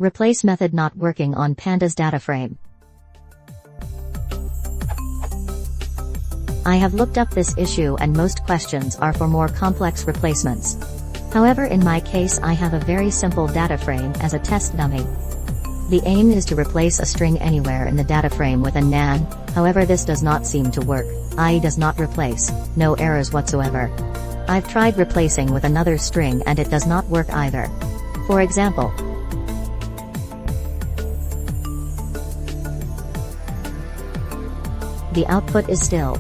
Replace method not working on Pandas DataFrame. I have looked up this issue and most questions are for more complex replacements. However, in my case I have a very simple data frame as a test dummy. The aim is to replace a string anywhere in the data frame with a nan, however this does not seem to work, i.e. does not replace, no errors whatsoever. I've tried replacing with another string and it does not work either. For example, the output is still.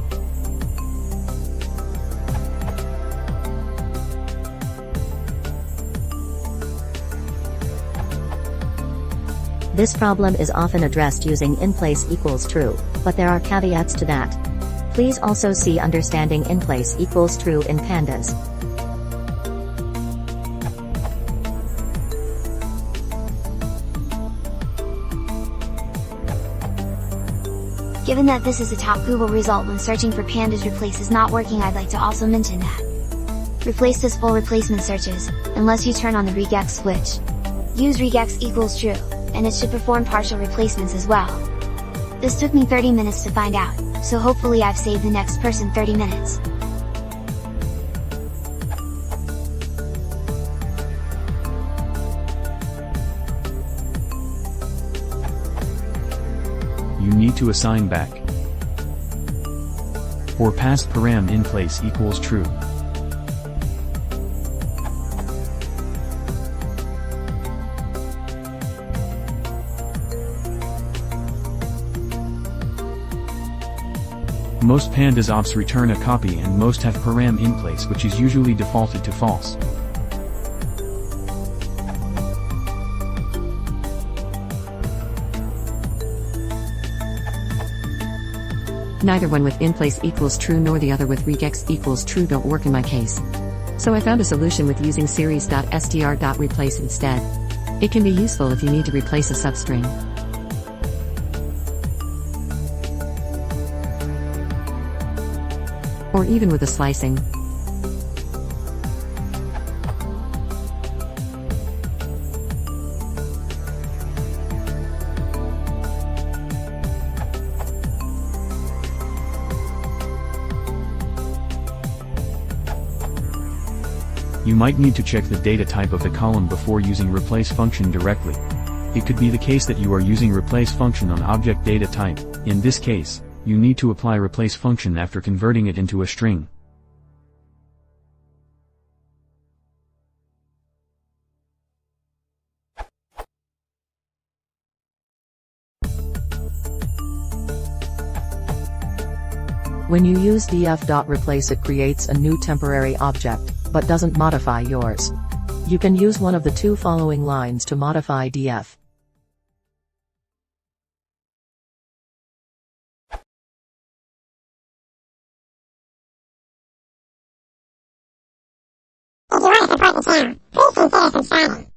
This problem is often addressed using inplace equals true, but there are caveats to that. Please also see understanding inplace equals true in Pandas. Given that this is a top Google result when searching for Pandas replace is not working, I'd like to also mention that replace does full replacement searches, unless you turn on the regex switch. Use regex equals true, and it should perform partial replacements as well. This took me 30 minutes to find out, so hopefully I've saved the next person 30 minutes. You need to assign back or past param in place equals true. Most pandas ops return a copy and most have param in place, which is usually defaulted to false. Neither one with inplace equals true nor the other with regex equals true don't work in my case. So I found a solution with using series.str.replace instead. It can be useful if you need to replace a substring. Or even with a slicing. You might need to check the data type of the column before using replace function directly. It could be the case that you are using replace function on object data type. In this case, you need to apply replace function after converting it into a string. When you use df.replace, it creates a new temporary object, but doesn't modify yours. You can use one of the two following lines to modify df. If you want to support the channel, please consider subscribing.